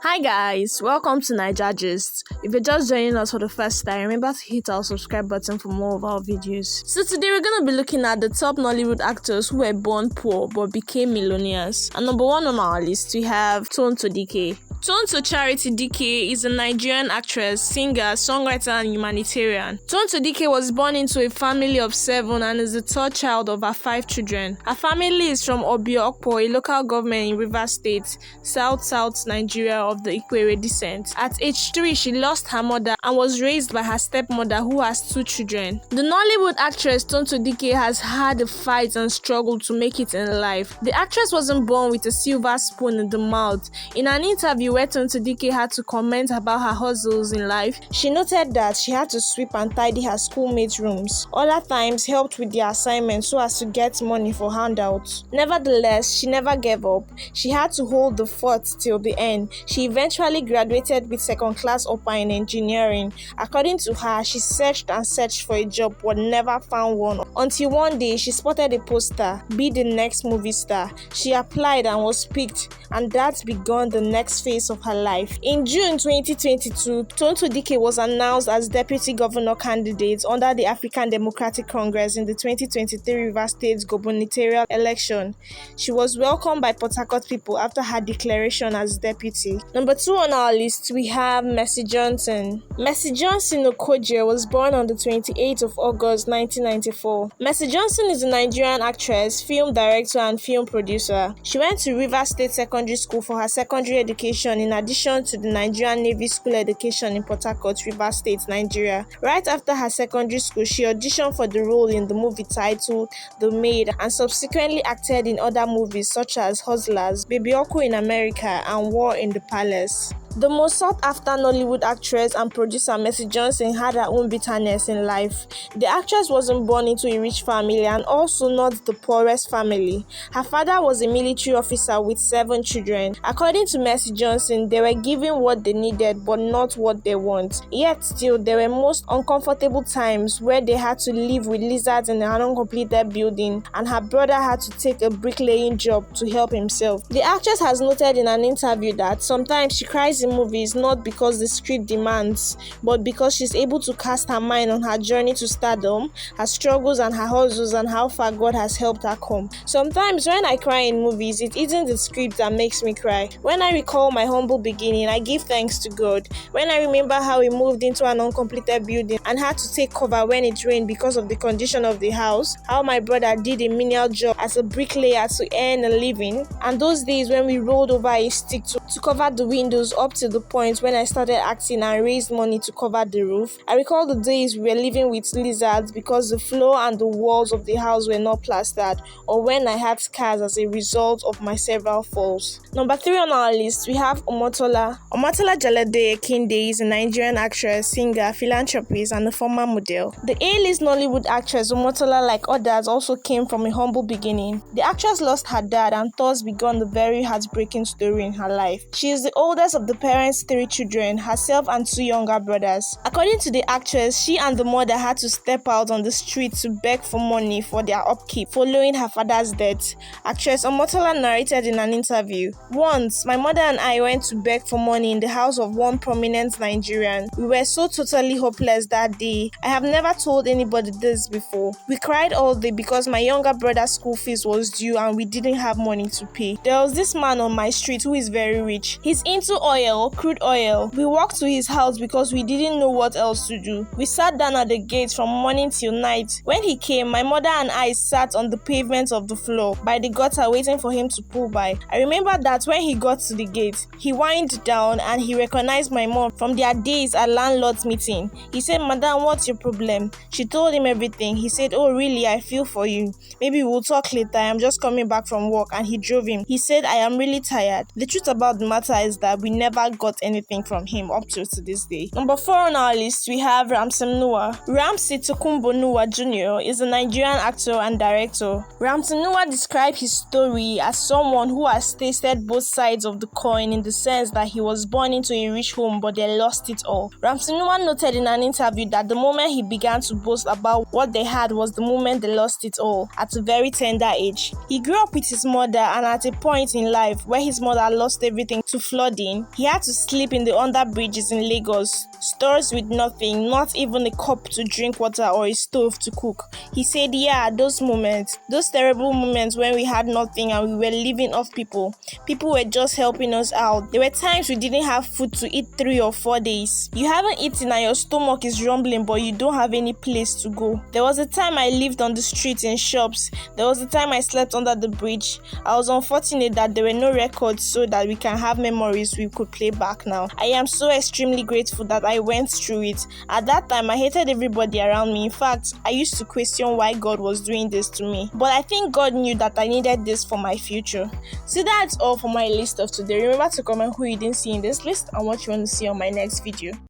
Hi guys, welcome to Naija Gist. If you're just joining us for the first time, remember to hit our subscribe button for more of our videos. So today we're going to be looking at the top Nollywood actors who were born poor but became millionaires. And number one on our list, we have Tonto Dike. Tonto Charity Dike is a Nigerian actress, singer, songwriter, and humanitarian. Tonto Dike was born into a family of 7 and is the third child of her 5 children. Her family is from Obio-Okpo, a local government in Rivers State, South Nigeria of the Ikwere descent. At age 3, she lost her mother and was raised by her stepmother, who has 2 children. The Nollywood actress Tonto Dike has had a fight and struggle to make it in life. The actress wasn't born with a silver spoon in the mouth. In an interview where Tonto Dike had to comment about her hustles in life, she noted that she had to sweep and tidy her schoolmates' rooms. Other times helped with their assignments so as to get money for handouts. Nevertheless, she never gave up. She had to hold the fort till the end. She eventually graduated with second-class upper in engineering. According to her, she searched and searched for a job but never found one until one day she spotted a poster, "Be the next movie star." She applied and was picked, and that began the next phase of her life. In June 2022, Tonto Dike was announced as deputy governor candidate under the African Democratic Congress in the 2023 Rivers State gubernatorial election. She was welcomed by Port Harcourt people after her declaration as deputy. Number 2 on our list, we have Mercy Johnson. Mercy Johnson Okoje was born on the 28th of August 1994. Mercy Johnson is a Nigerian actress, film director, and film producer. She went to Rivers State Secondary School for her secondary education in addition to the Nigerian Navy School education in Port Harcourt, Rivers State, Nigeria. Right after her secondary school, she auditioned for the role in the movie titled The Maid and subsequently acted in other movies such as Hustlers, Baby Oku in America, and War in the Palace. The most sought-after Nollywood actress and producer Mercy Johnson had her own bitterness in life. The actress wasn't born into a rich family and also not the poorest family. Her father was a military officer with 7 children. According to Mercy Johnson, they were given what they needed but not what they want. Yet still, there were most uncomfortable times where they had to live with lizards in an uncompleted building, and her brother had to take a bricklaying job to help himself. The actress has noted in an interview that sometimes she cries in movies not because the script demands, but because she's able to cast her mind on her journey to stardom, her struggles and her hustles, and how far God has helped her come. Sometimes when I cry in movies, it isn't the script that makes me cry. When I recall my humble beginning, I give thanks to God. When I remember how we moved into an uncompleted building and had to take cover when it rained because of the condition of the house, how my brother did a menial job as a bricklayer to earn a living, and those days when we rolled over a stick to cover the windows up to the point when I started acting and raised money to cover the roof. I recall the days we were living with lizards because the floor and the walls of the house were not plastered, or when I had scars as a result of my several falls. Number 3 on our list, we have Omotola. Omotola Jalade Ekinde is a Nigerian actress, singer, philanthropist, and a former model. The A-list Nollywood actress Omotola, like others, also came from a humble beginning. The actress lost her dad and thus began a very heartbreaking story in her life. She is the oldest of the parents' 3 children, herself and 2 younger brothers. According to the actress, she and the mother had to step out on the street to beg for money for their upkeep following her father's death. Actress Omotola narrated in an interview, "Once, my mother and I went to beg for money in the house of one prominent Nigerian. We were so totally hopeless that day. I have never told anybody this before. We cried all day because my younger brother's school fees was due and we didn't have money to pay. There was this man on my street who is very rich. He's into oil, crude oil. We walked to his house because we didn't know what else to do. We sat down at the gate from morning till night. When he came, my mother and I sat on the pavement of the floor by the gutter waiting for him to pull by. I remember that when he got to the gate, he whined down and he recognized my mom from their days at landlord's meeting. He said, 'Madam, what's your problem?' She told him everything. He said, 'Oh really, I feel for you. Maybe we'll talk later. I'm just coming back from work,' and he drove him. He said, 'I am really tired.' The truth about the matter is that we never got anything from him up to this day. Number 4 on our list, we have Ramsey Noah. Ramsey Tokunbo Noah Jr. is a Nigerian actor and director. Ramsey Noah described his story as someone who has tasted both sides of the coin, in the sense that he was born into a rich home but they lost it all. Ramsey Noah noted in an interview that the moment he began to boast about what they had was the moment they lost it all, at a very tender age. He grew up with his mother, and at a point in life where his mother lost everything to flooding, he had to sleep in the under bridges in Lagos, stores with nothing, not even a cup to drink water or a stove to cook. He said, yeah, those moments, those terrible moments when we had nothing and we were living off people. People were just helping us out. There were times we didn't have food to eat 3 or 4 days. You haven't eaten and your stomach is rumbling, but you don't have any place to go. There was a time I lived on the streets in shops. There was a time I slept under the bridge. I was unfortunate that there were no records so that we can have memories we could play back now. I am so extremely grateful that I went through it. At that time, I hated everybody around me. In fact, I used to question why God was doing this to me. But I think God knew that I needed this for my future. So that's all for my list of today. Remember to comment who you didn't see in this list and what you want to see on my next video.